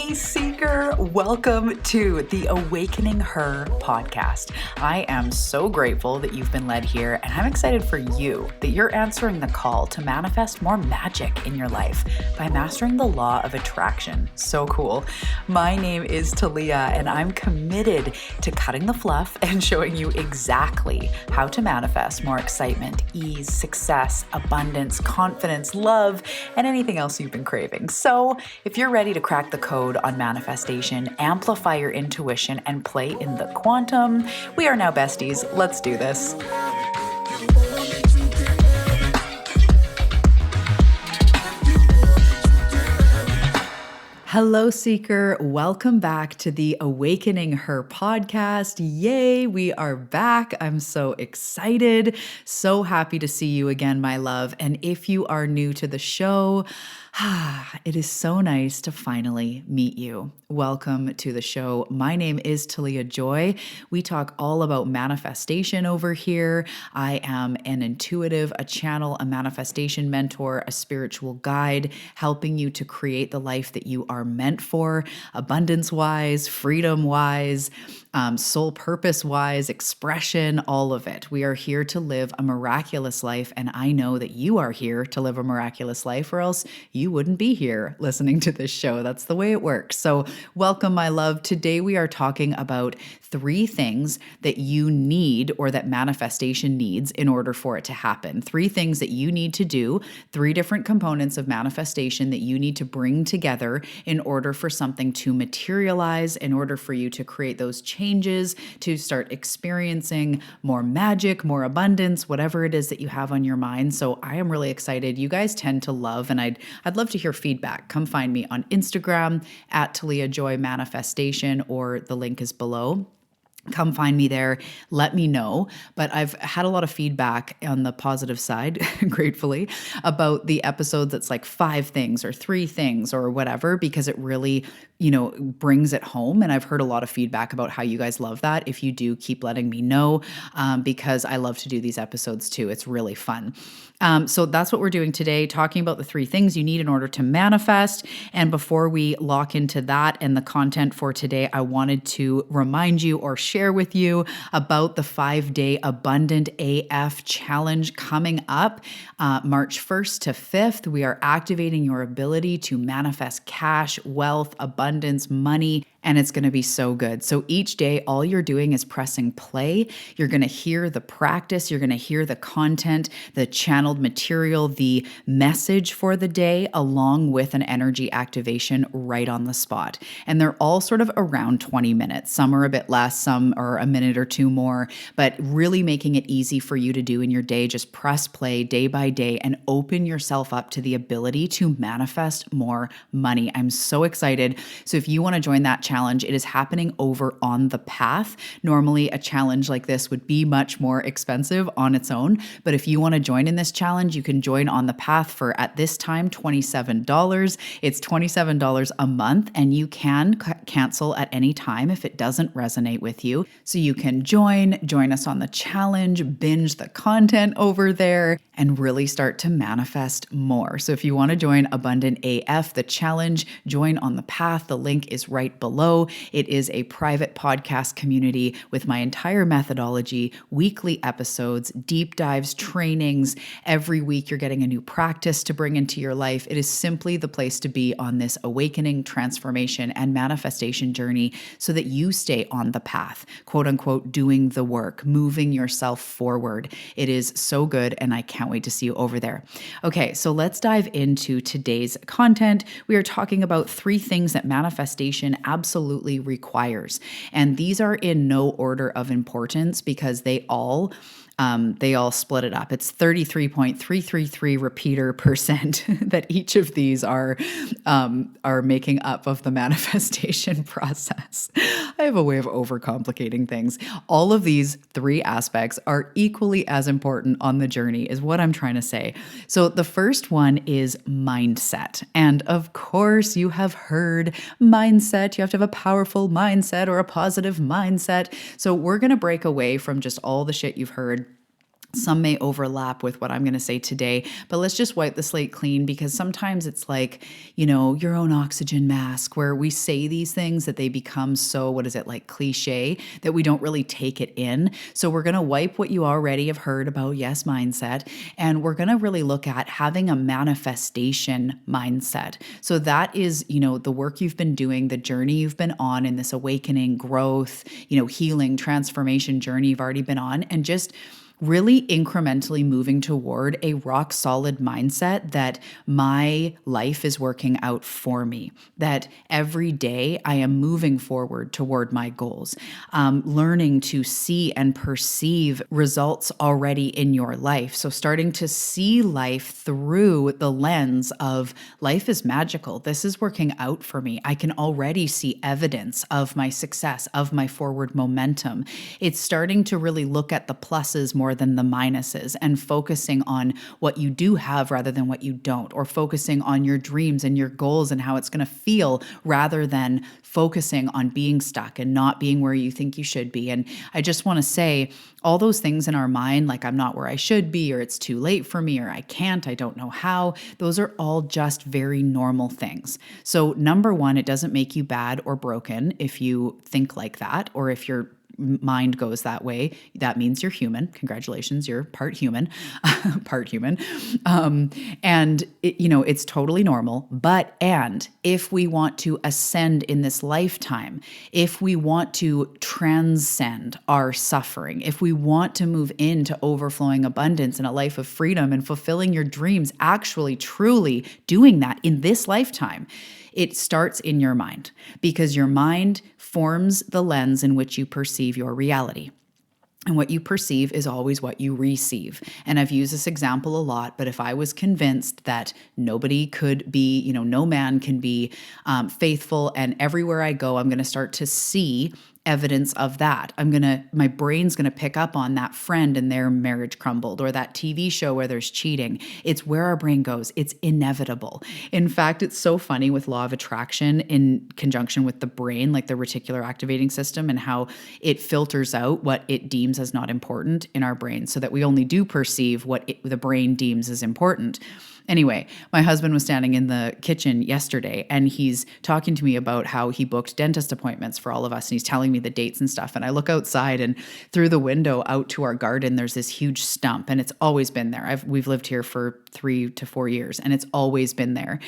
Hey, Seeker, welcome to the Awakening Her podcast. I am so grateful that you've been led here, and I'm excited for you that you're answering the call to manifest more magic in your life by mastering the law of attraction. So cool. My name is Talia, and I'm committed to cutting the fluff and showing you exactly how to manifest more excitement, ease, success, abundance, confidence, love, and anything else you've been craving. So if you're ready to crack the code on manifestation, amplify your intuition, and play in the quantum, we are now besties. Let's do this. Hello, Seeker. Welcome back to the Awakening Her podcast. Yay, we are back. I'm so excited. So happy to see you again, my love. And if you are new to the show, it is so nice to finally meet you. Welcome to the show. My name is Talia Joy. We talk all about manifestation over here. I am an intuitive, a channel, a manifestation mentor, a spiritual guide, helping you to create the life that you are meant for, abundance-wise, freedom-wise, soul purpose-wise, expression, all of it. We are here to live a miraculous life, and I know that you are here to live a miraculous life, or else you wouldn't be here listening to this show. That's the way it works. So welcome, my love. Today we are talking about 3 things that you need, or that manifestation needs, in order for it to happen. 3 things that you need to do, 3 different components of manifestation that you need to bring together in order for something to materialize, in order for you to create those changes, to start experiencing more magic, more abundance, whatever it is that you have on your mind. So I am really excited. You guys tend to love, and I'd love to hear feedback. Come find me on Instagram at Talia Joy Manifestation, or the link is below. Come find me there. Let me know. But I've had a lot of feedback on the positive side, gratefully, about the episodes that's like 5 things or 3 things or whatever, because it really, brings it home. And I've heard a lot of feedback about how you guys love that. If you do, keep letting me know, because I love to do these episodes too. It's really fun. So that's what we're doing today, talking about the 3 things you need in order to manifest. And before we lock into that and the content for today, I wanted to remind you or share with you about the 5-day Abundant AF challenge coming up March 1st to 5th. We are activating your ability to manifest cash, wealth, abundance, money, and it's going to be so good. So each day, all you're doing is pressing play. You're going to hear the practice. You're going to hear the content, the channeled material, the message for the day, along with an energy activation right on the spot. And they're all sort of around 20 minutes. Some are a bit less, some are a minute or 2 more, but really making it easy for you to do in your day. Just press play day by day and open yourself up to the ability to manifest more money. I'm so excited. So if you want to join that challenge, it is happening over on the Path. Normally, a challenge like this would be much more expensive on its own, but if you want to join in this challenge, you can join on the Path for, at this time, $27. It's $27 a month, and you can cancel at any time if it doesn't resonate with you. So you can join us on the challenge, binge the content over there, and really start to manifest more. So if you want to join Abundant AF, the challenge, join on the Path. The link is right below. It is a private podcast community with my entire methodology, weekly episodes, deep dives, trainings. Every week you're getting a new practice to bring into your life. It is simply the place to be on this awakening, transformation, and manifestation journey so that you stay on the path, quote unquote, doing the work, moving yourself forward. It is so good, and I can't wait to see you over there. Okay, so let's dive into today's content. We are talking about 3 things that manifestation absolutely requires. And these are in no order of importance because they all split it up. It's 33.333 repeater percent that each of these are making up of the manifestation process. I have a way of overcomplicating things. All of these 3 aspects are equally as important on the journey, is what I'm trying to say. So the first one is mindset. And of course, you have heard mindset. You have to have a powerful mindset or a positive mindset. So we're going to break away from just all the shit you've heard Some may overlap with what I'm going to say today, but let's just wipe the slate clean, because sometimes it's like, your own oxygen mask, where we say these things that they become so, what is it, like cliche, that we don't really take it in. So we're going to wipe what you already have heard about yes mindset, and we're going to really look at having a manifestation mindset. So that is, the work you've been doing, the journey you've been on in this awakening, growth, healing, transformation journey you've already been on, and just really incrementally moving toward a rock solid mindset that my life is working out for me, that every day I am moving forward toward my goals, learning to see and perceive results already in your life. So starting to see life through the lens of life is magical. This is working out for me. I can already see evidence of my success, of my forward momentum. It's starting to really look at the pluses more than the minuses, and focusing on what you do have rather than what you don't, or focusing on your dreams and your goals and how it's going to feel, rather than focusing on being stuck and not being where you think you should be. And I just want to say, all those things in our mind, like I'm not where I should be, or it's too late for me, or I can't, I don't know how, those are all just very normal things. So number one, it doesn't make you bad or broken if you think like that, or if your mind goes that way. That means you're human. Congratulations, you're part human, part human. And it's totally normal. And if we want to ascend in this lifetime, if we want to transcend our suffering, if we want to move into overflowing abundance and a life of freedom and fulfilling your dreams, actually truly doing that in this lifetime, it starts in your mind, because your mind forms the lens in which you perceive your reality. And what you perceive is always what you receive. And I've used this example a lot, but if I was convinced that nobody could be, no man can be faithful, and everywhere I go, I'm going to start to see evidence of that. My brain's going to pick up on that friend and their marriage crumbled, or that TV show where there's cheating. It's where our brain goes. It's inevitable. In fact, it's so funny with law of attraction in conjunction with the brain, like the reticular activating system, and how it filters out what it deems as not important in our brain, so that we only do perceive what the brain deems as important. Anyway, my husband was standing in the kitchen yesterday, and he's talking to me about how he booked dentist appointments for all of us, and he's telling me the dates and stuff. And I look outside, and through the window out to our garden, there's this huge stump, and it's always been there. We've lived here for 3 to 4 years, and it's always been there.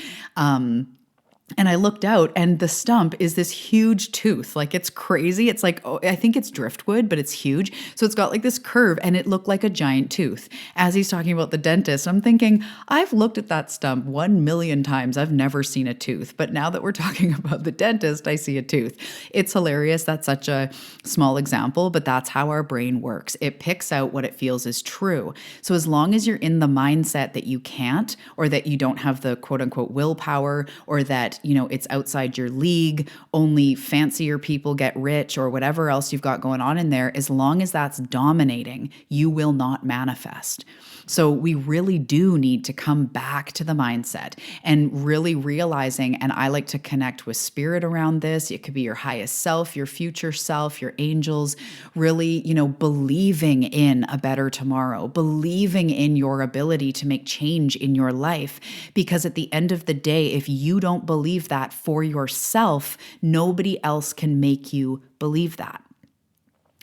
And I looked out, and the stump is this huge tooth. Like, it's crazy. It's like, I think it's driftwood, but it's huge. So it's got like this curve, and it looked like a giant tooth. As he's talking about the dentist, I'm thinking, I've looked at that stump 1,000,000 times. I've never seen a tooth. But now that we're talking about the dentist, I see a tooth. It's hilarious. That's such a small example, but that's how our brain works. It picks out what it feels is true. So as long as you're in the mindset that you can't, or that you don't have the quote unquote willpower, or that it's outside your league, only fancier people get rich, or whatever else you've got going on in there, as long as that's dominating, you will not manifest. So we really do need to come back to the mindset and really realizing, and I like to connect with spirit around this. It could be your highest self, your future self, your angels, really, believing in a better tomorrow, believing in your ability to make change in your life. Because at the end of the day, if you don't believe that for yourself, nobody else can make you believe that.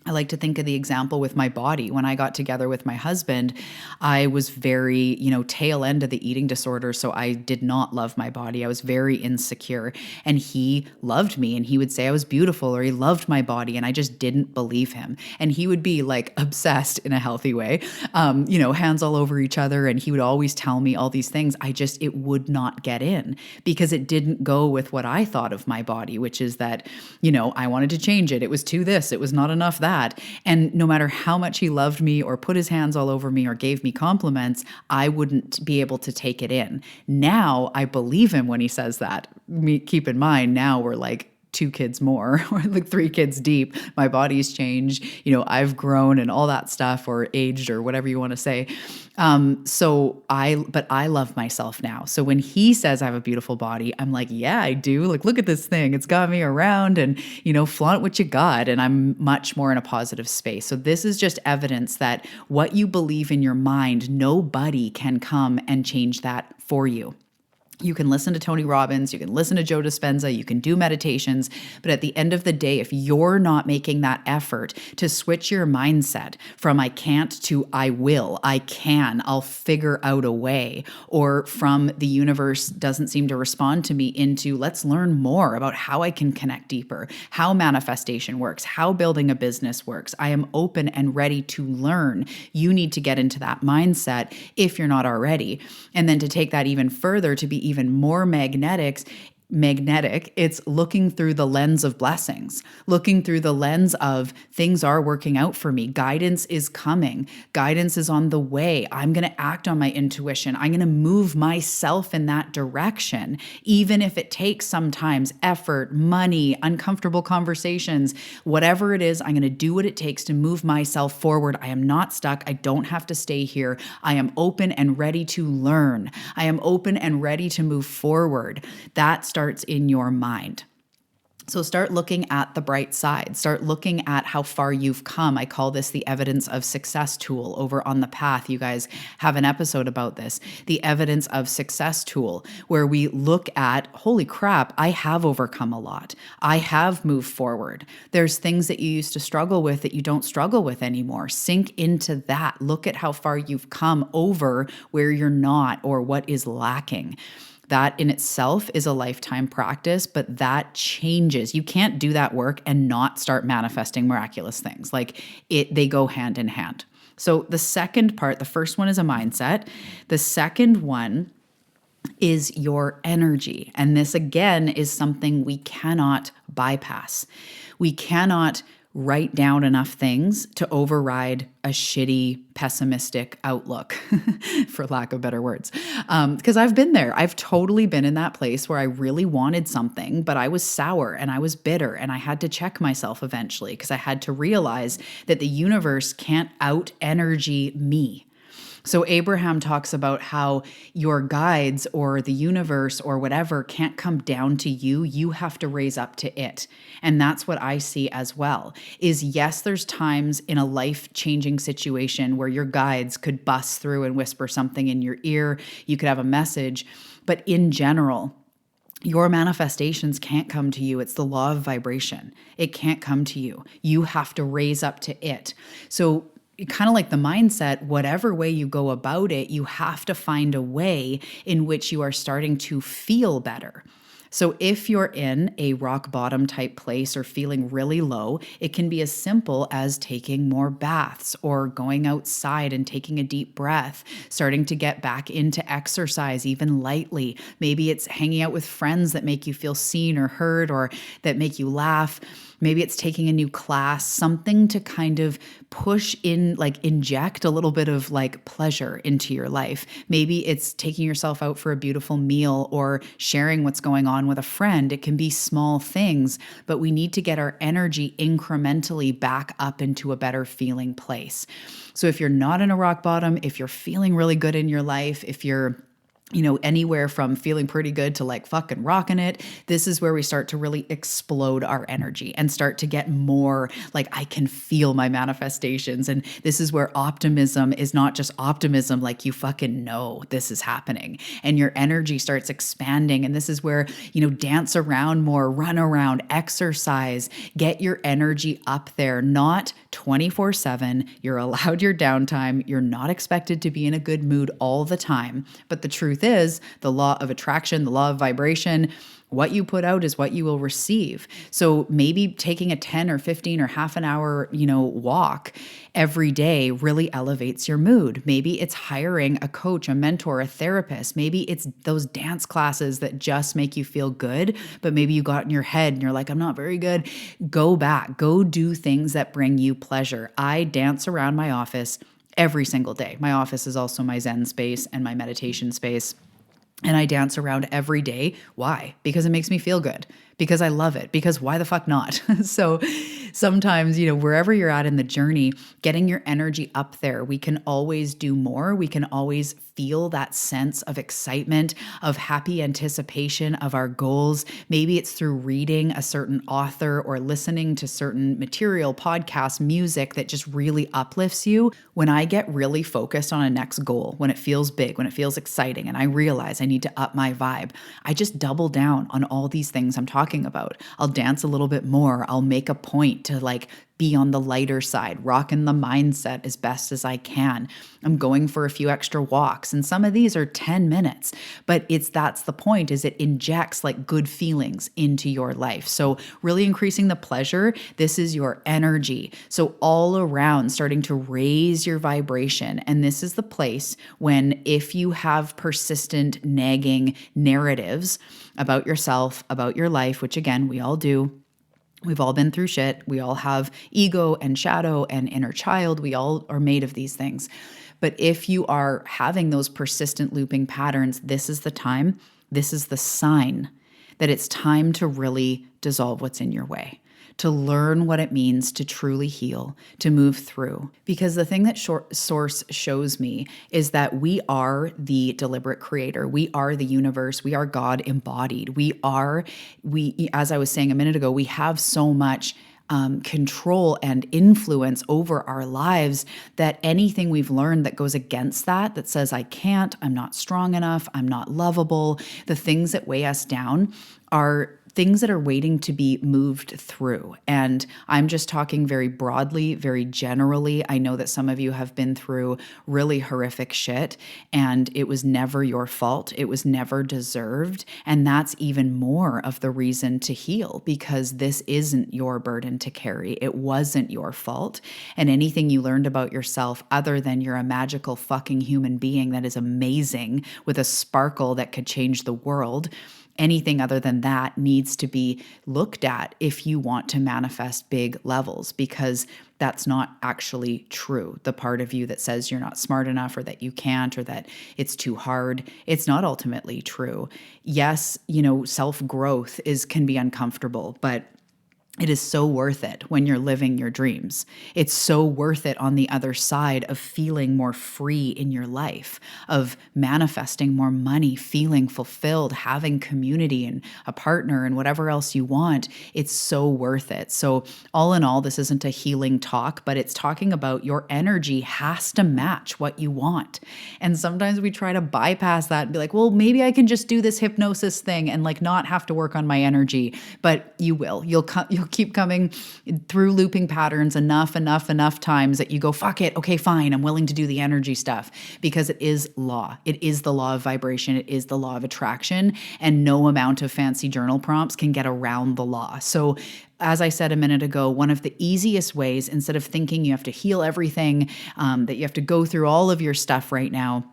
I like to think of the example with my body. When I got together with my husband, I was very, tail end of the eating disorder. So I did not love my body. I was very insecure, and he loved me, and he would say I was beautiful, or he loved my body. And I just didn't believe him. And he would be like obsessed in a healthy way, hands all over each other. And he would always tell me all these things. It would not get in, because it didn't go with what I thought of my body, which is that, I wanted to change it. It was too this, it was not enough that. And no matter how much he loved me, or put his hands all over me, or gave me compliments, I wouldn't be able to take it in. Now I believe him when he says that. Keep in mind, now we're like 2 kids more or like 3 kids deep. My body's changed, I've grown and all that stuff, or aged, or whatever you want to say. But I love myself now. So when he says I have a beautiful body, I'm like, yeah, I do. Like, look at this thing. It's got me around, and, flaunt what you got. And I'm much more in a positive space. So this is just evidence that what you believe in your mind, nobody can come and change that for you. You can listen to Tony Robbins, you can listen to Joe Dispenza, you can do meditations, but at the end of the day, if you're not making that effort to switch your mindset from I can't to I will, I can, I'll figure out a way, or from the universe doesn't seem to respond to me into let's learn more about how I can connect deeper, how manifestation works, how building a business works. I am open and ready to learn. You need to get into that mindset if you're not already. And then to take that even further, to be even more magnetic, it's looking through the lens of blessings, looking through the lens of things are working out for me. Guidance is coming. Guidance is on the way. I'm going to act on my intuition. I'm going to move myself in that direction, even if it takes sometimes effort, money, uncomfortable conversations, whatever it is. I'm going to do what it takes to move myself forward. I am not stuck. I don't have to stay here. I am open and ready to learn. I am open and ready to move forward. That starts in your mind. So start looking at the bright side. Start looking at how far you've come. I call this the evidence of success tool over on the path. You guys have an episode about this, the evidence of success tool, where we look at, holy crap, I have overcome a lot. I have moved forward. There's things that you used to struggle with that you don't struggle with anymore. Sink into that. Look at how far you've come over where you're not or what is lacking. That in itself is a lifetime practice, but that changes. You can't do that work and not start manifesting miraculous things. They go hand in hand. So the second part, the first one is a mindset. The second one is your energy. And this again is something we cannot bypass. We cannot write down enough things to override a shitty, pessimistic outlook, for lack of better words. Because I've been there. I've totally been in that place where I really wanted something, but I was sour and I was bitter, and I had to check myself eventually because I had to realize that the universe can't out-energy me. So Abraham talks about how your guides or the universe or whatever can't come down to you. You have to raise up to it. And that's what I see as well, is yes, there's times in a life-changing situation where your guides could bust through and whisper something in your ear. You could have a message. But in general, your manifestations can't come to you. It's the law of vibration. It can't come to you. You have to raise up to it. So kind of like the mindset, whatever way you go about it, you have to find a way in which you are starting to feel better. So if you're in a rock bottom type place or feeling really low, it can be as simple as taking more baths or going outside and taking a deep breath, starting to get back into exercise, even lightly. Maybe it's hanging out with friends that make you feel seen or heard or that make you laugh. Maybe it's taking a new class, something to kind of push in, like inject a little bit of like pleasure into your life. Maybe it's taking yourself out for a beautiful meal or sharing what's going on with a friend. It can be small things, but we need to get our energy incrementally back up into a better feeling place. So if you're not in a rock bottom, if you're feeling really good in your life, if you're anywhere from feeling pretty good to like fucking rocking it, this is where we start to really explode our energy and start to get more like I can feel my manifestations. And this is where optimism is not just optimism, like you fucking know this is happening and your energy starts expanding. And this is where, dance around more, run around, exercise, get your energy up there, not 24/7. You're allowed your downtime. You're not expected to be in a good mood all the time. But the truth is the law of attraction, the law of vibration, what you put out is what you will receive. So maybe taking a 10 or 15 or half an hour, walk every day really elevates your mood. Maybe it's hiring a coach, a mentor, a therapist. Maybe it's those dance classes that just make you feel good, but maybe you got in your head and you're like, I'm not very good. Go back, go do things that bring you pleasure. I dance around my office every single day. My office is also my Zen space and my meditation space. And I dance around every day. Why? Because it makes me feel good. because I love it, because why the fuck not? So sometimes, wherever you're at in the journey, getting your energy up there, we can always do more. We can always feel that sense of excitement, of happy anticipation of our goals. Maybe it's through reading a certain author or listening to certain material, podcasts, music that just really uplifts you. When I get really focused on a next goal, when it feels big, when it feels exciting, and I realize I need to up my vibe, I just double down on all these things I'm talking about. I'll dance a little bit more. I'll make a point to be on the lighter side, rocking the mindset as best as I can. I'm going for a few extra walks, and some of these are 10 minutes, but that's the point, is it injects good feelings into your life. So really increasing the pleasure, this is your energy. So all around starting to raise your vibration. And this is the place when, if you have persistent nagging narratives about yourself, about your life, which again, we all do. We've all been through shit. We all have ego and shadow and inner child. We all are made of these things. But if you are having those persistent looping patterns, this is the time, this is the sign that it's time to really dissolve what's in your way, to learn what it means to truly heal, to move through. Because the thing that Source shows me is that we are the deliberate creator. We are the universe. We are God embodied. As I was saying a minute ago, we have so much control and influence over our lives that anything we've learned that goes against that says, I can't, I'm not strong enough, I'm not lovable, the things that weigh us down are things that are waiting to be moved through. And I'm just talking very broadly, very generally. I know that some of you have been through really horrific shit, and it was never your fault. It was never deserved. And that's even more of the reason to heal, because this isn't your burden to carry. It wasn't your fault. And anything you learned about yourself, other than you're a magical fucking human being that is amazing with a sparkle that could change the world, anything other than that needs to be looked at if you want to manifest big levels, because that's not actually true. The part of you that says you're not smart enough, or that you can't, or that it's too hard, it's not ultimately true. Yes, self-growth can be uncomfortable, but it is so worth it when you're living your dreams. It's so worth it on the other side of feeling more free in your life, of manifesting more money, feeling fulfilled, having community and a partner and whatever else you want. It's so worth it. So all in all, this isn't a healing talk, but it's talking about your energy has to match what you want. And sometimes we try to bypass that and be like, well, maybe I can just do this hypnosis thing and not have to work on my energy. But you will. You'll keep coming through looping patterns enough times that you go, fuck it, okay, fine, I'm willing to do the energy stuff, because it is law. It is the law of vibration. It is the law of attraction, and no amount of fancy journal prompts can get around the law. So as I said a minute ago, one of the easiest ways, instead of thinking you have to heal everything, that you have to go through all of your stuff right now,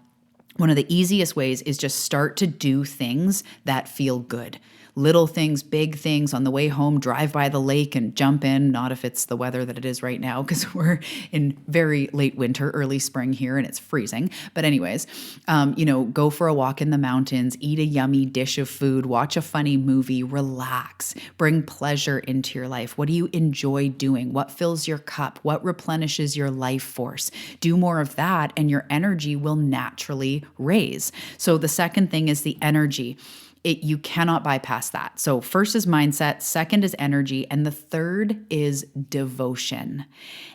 one of the easiest ways is just start to do things that feel good. Little things, big things. On the way home, drive by the lake and jump in. Not if it's the weather that it is right now, because we're in very late winter, early spring here, and it's freezing. But anyways, go for a walk in the mountains, eat a yummy dish of food, watch a funny movie, relax, bring pleasure into your life. What do you enjoy doing? What fills your cup? What replenishes your life force? Do more of that, and your energy will naturally raise. So the second thing is the energy. You cannot bypass that. So first is mindset, second is energy, and the third is devotion.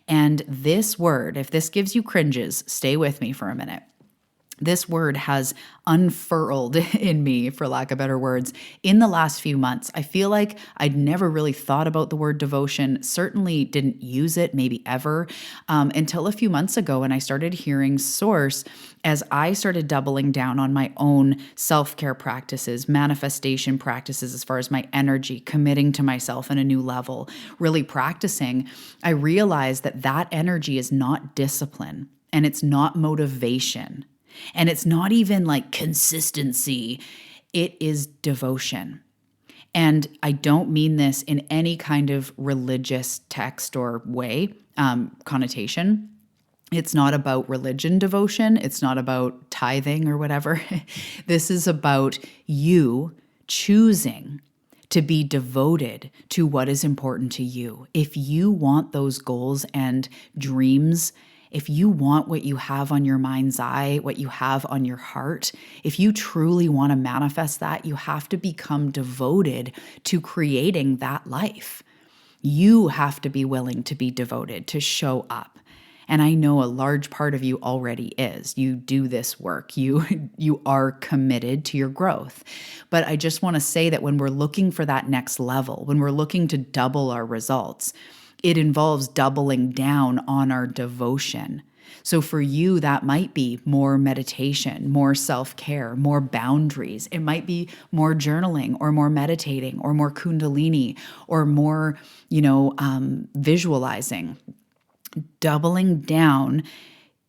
And this word, if this gives you cringes, stay with me for a minute. This word has unfurled in me, for lack of better words, in the last few months. I feel like I'd never really thought about the word devotion, certainly didn't use it, maybe ever, until a few months ago when I started hearing Source, as I started doubling down on my own self-care practices, manifestation practices, as far as my energy, committing to myself on a new level, really practicing. I realized that energy is not discipline, and it's not motivation. And it's not even consistency. It is devotion. And I don't mean this in any kind of religious text or way, connotation. It's not about religion devotion. It's not about tithing or whatever. This is about you choosing to be devoted to what is important to you. If you want those goals and dreams, if you want what you have on your mind's eye, what you have on your heart, if you truly want to manifest that, you have to become devoted to creating that life. You have to be willing to be devoted, to show up. And I know a large part of you already is. You do this work. You are committed to your growth. But I just want to say that when we're looking for that next level, when we're looking to double our results, it involves doubling down on our devotion. So for you, that might be more meditation, more self-care, more boundaries. It might be more journaling or more meditating or more kundalini or more, visualizing. Doubling down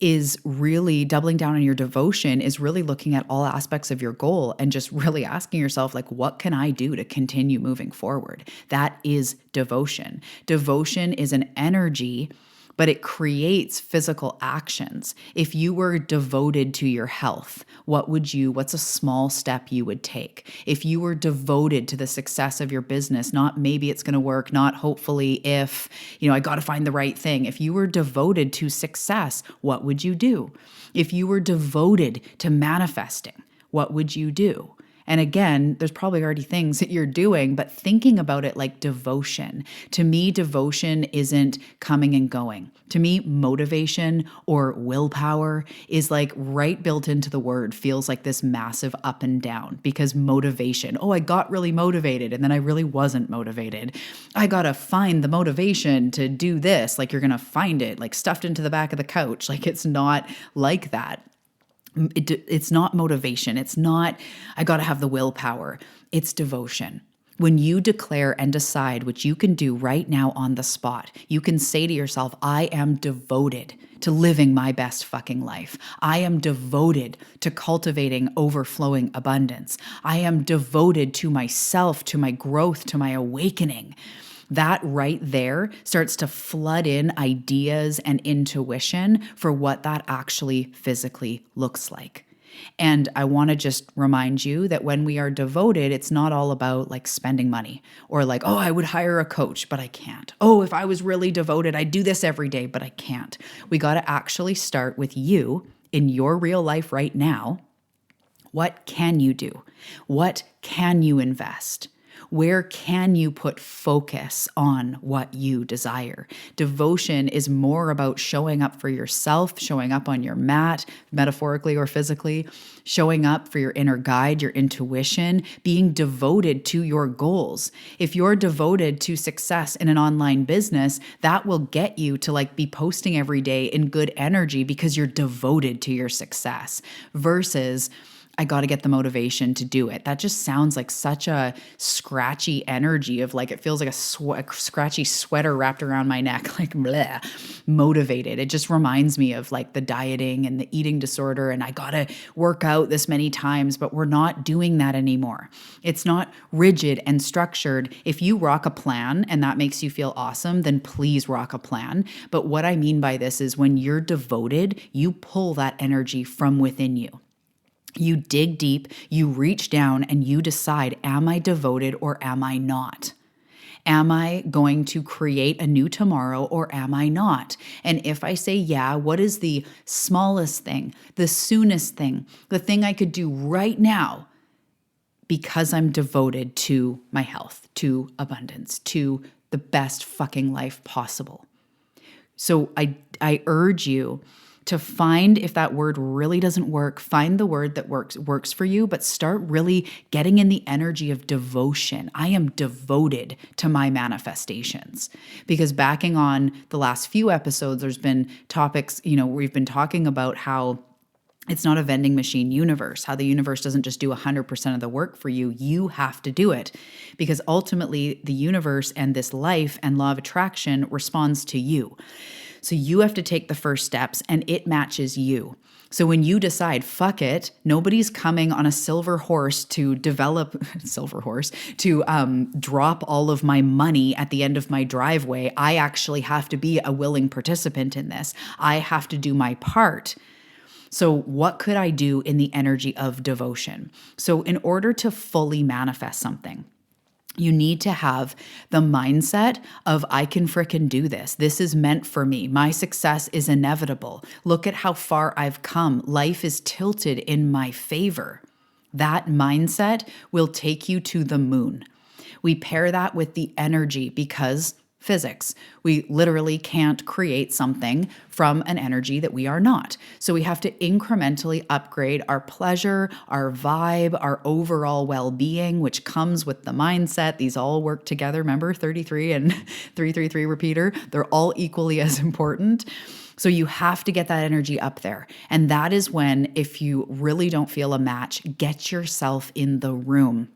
on your devotion is really looking at all aspects of your goal and just really asking yourself, like, what can I do to continue moving forward? That is devotion. Devotion is an energy, but it creates physical actions. If you were devoted to your health, what's a small step you would take? If you were devoted to the success of your business, not maybe it's going to work, not hopefully if, I got to find the right thing. If you were devoted to success, what would you do? If you were devoted to manifesting, what would you do? And again, there's probably already things that you're doing, but thinking about it like devotion. To me, devotion isn't coming and going. To me, motivation or willpower is like right built into the word, feels like this massive up and down, because motivation, I got really motivated and then I really wasn't motivated. I got to find the motivation to do this. Like you're going to find it like stuffed into the back of the couch. Like it's not like that. It's not motivation. It's not, I got to have the willpower. It's devotion. When you declare and decide what you can do right now on the spot, you can say to yourself, I am devoted to living my best fucking life. I am devoted to cultivating overflowing abundance. I am devoted to myself, to my growth, to my awakening. That right there starts to flood in ideas and intuition for what that actually physically looks like. And I want to just remind you that when we are devoted, it's not all about like spending money or like, I would hire a coach, but I can't. If I was really devoted, I'd do this every day, but I can't. We got to actually start with you in your real life right now. What can you do? What can you invest? Where can you put focus on what you desire? Devotion is more about showing up for yourself, showing up on your mat, metaphorically or physically, showing up for your inner guide, your intuition, being devoted to your goals. If you're devoted to success in an online business, that will get you to like be posting every day in good energy because you're devoted to your success versus I got to get the motivation to do it. That just sounds like such a scratchy energy of like, it feels like a scratchy sweater wrapped around my neck, like bleh, motivated. It just reminds me of like the dieting and the eating disorder. And I got to work out this many times, but we're not doing that anymore. It's not rigid and structured. If you rock a plan and that makes you feel awesome, then please rock a plan. But what I mean by this is when you're devoted, you pull that energy from within you. You dig deep, you reach down, and you decide, am I devoted or am I not? Am I going to create a new tomorrow or am I not? And if I say yeah, what is the smallest thing, the soonest thing, the thing I could do right now because I'm devoted to my health, to abundance, to the best fucking life possible? So I urge you to find, if that word really doesn't work, find the word that works for you, but start really getting in the energy of devotion. I am devoted to my manifestations. Because backing on the last few episodes, there's been topics, we've been talking about how it's not a vending machine universe, how the universe doesn't just do 100% of the work for you. You have to do it because ultimately the universe and this life and law of attraction responds to you. So you have to take the first steps and it matches you. So when you decide, fuck it, nobody's coming on a silver horse to drop all of my money at the end of my driveway. I actually have to be a willing participant in this. I have to do my part. So what could I do in the energy of devotion? So in order to fully manifest something, You need to have the mindset of, I can frickin' do this. This is meant for me. My success is inevitable. Look at how far I've come. Life is tilted in my favor. That mindset will take you to the moon. We pair that with the energy because physics. We literally can't create something from an energy that we are not. So we have to incrementally upgrade our pleasure, our vibe, our overall well-being, which comes with the mindset. These all work together. Remember 33 and 333 repeater? They're all equally as important. So you have to get that energy up there. And that is when, if you really don't feel a match, get yourself in the room.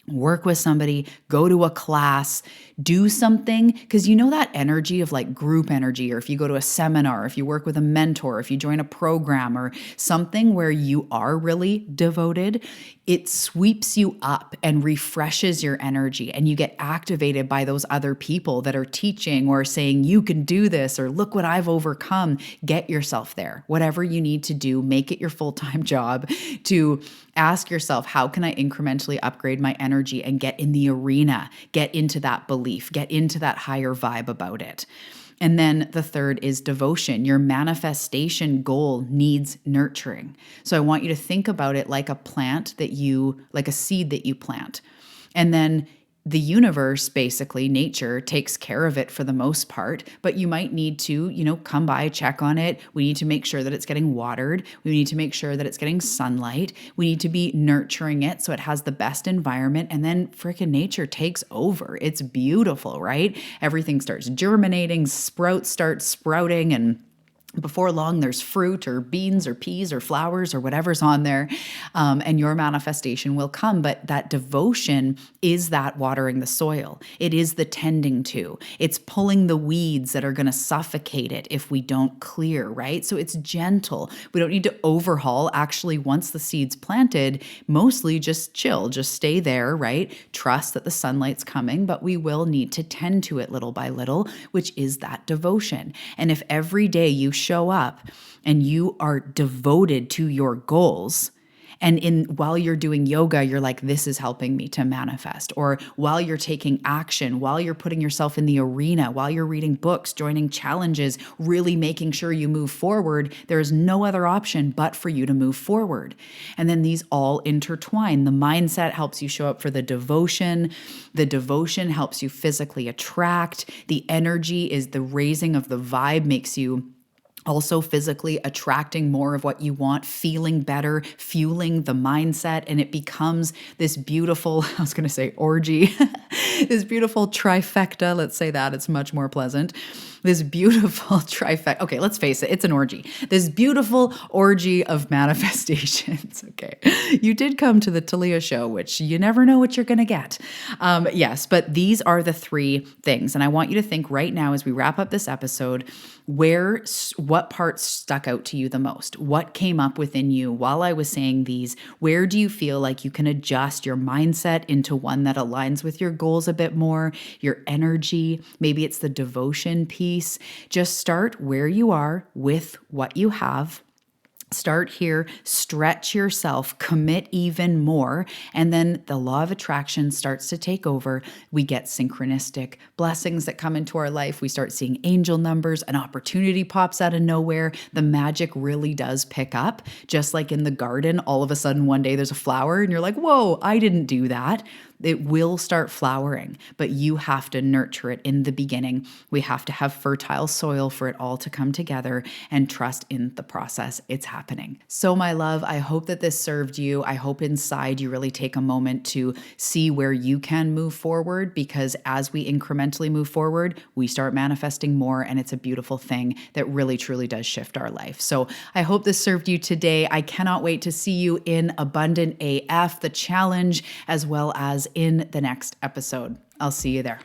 Work with somebody, go to a class, do something, because you know that energy of like group energy, or if you go to a seminar, if you work with a mentor, if you join a program or something where you are really devoted, it sweeps you up and refreshes your energy, and you get activated by those other people that are teaching or saying, you can do this, or look what I've overcome. Get yourself there. Whatever you need to do, make it your full-time job to ask yourself, how can I incrementally upgrade my energy and get in the arena, get into that belief, get into that higher vibe about it. And then the third is devotion. Your manifestation goal needs nurturing. So I want you to think about it like a plant like a seed that you plant. And then the universe, basically nature, takes care of it for the most part, but you might need to, come by, check on it. We need to make sure that it's getting watered. We need to make sure that it's getting sunlight. We need to be nurturing it so it has the best environment, and then freaking nature takes over. It's beautiful, right? Everything starts germinating, sprouts start sprouting, and before long, there's fruit or beans or peas or flowers or whatever's on there, and your manifestation will come. But that devotion is that watering the soil. It is the tending to. It's pulling the weeds that are going to suffocate it if we don't clear, right? So it's gentle. We don't need to overhaul. Actually, once the seed's planted, mostly just chill, just stay there, right? Trust that the sunlight's coming, but we will need to tend to it little by little, which is that devotion. And if every day you show up and you are devoted to your goals, and while you're doing yoga, you're like, this is helping me to manifest. Or while you're taking action, while you're putting yourself in the arena, while you're reading books, joining challenges, really making sure you move forward, there is no other option but for you to move forward. And then these all intertwine. The mindset helps you show up for the devotion. The devotion helps you physically attract. The energy is the raising of the vibe, makes you also physically attracting more of what you want, feeling better, fueling the mindset, and it becomes this beautiful, I was going to say orgy, this beautiful trifecta. Let's say that, it's much more pleasant. This beautiful trifecta. Okay, let's face it, it's an orgy. This beautiful orgy of manifestations. Okay, you did come to the Talia show, which you never know what you're going to get. Yes, but these are the three things. And I want you to think right now as we wrap up this episode, what parts stuck out to you the most? What came up within you while I was saying these? Where do you feel like you can adjust your mindset into one that aligns with your goals a bit more, your energy? Maybe it's the devotion piece. Just start where you are with what you have. Start here, stretch yourself, commit even more, and then the law of attraction starts to take over. We get synchronistic blessings that come into our life. We start seeing angel numbers, an opportunity pops out of nowhere. The magic really does pick up. Just like in the garden, all of a sudden one day there's a flower and you're like, whoa, I didn't do that. It will start flowering, but you have to nurture it in the beginning. We have to have fertile soil for it all to come together, and trust in the process. It's happening. So my love, I hope that this served you. I hope inside you really take a moment to see where you can move forward, because as we incrementally move forward, we start manifesting more, and it's a beautiful thing that really truly does shift our life. So I hope this served you today. I cannot wait to see you in Abundant AF, the challenge, as well as in the next episode. I'll see you there.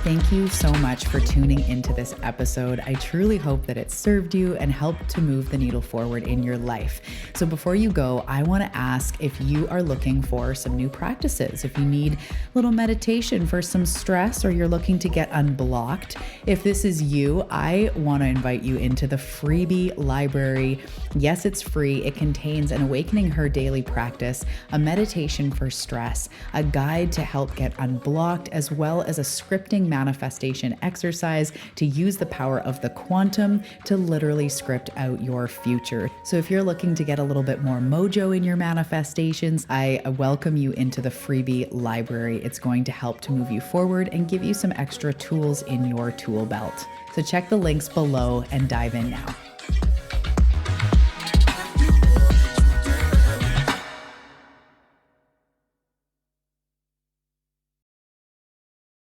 Thank you so much for tuning into this episode. I truly hope that it served you and helped to move the needle forward in your life. So before you go, I want to ask if you are looking for some new practices, if you need a little meditation for some stress, or you're looking to get unblocked. If this is you, I want to invite you into the Freebie Library. Yes, it's free. It contains an Awakening Her daily practice, a meditation for stress, a guide to help get unblocked, as well as a scripting manifestation exercise to use the power of the quantum to literally script out your future. So if you're looking to get a little bit more mojo in your manifestations, I welcome you into the Freebie Library. It's going to help to move you forward and give you some extra tools in your tool belt. So check the links below and dive in now.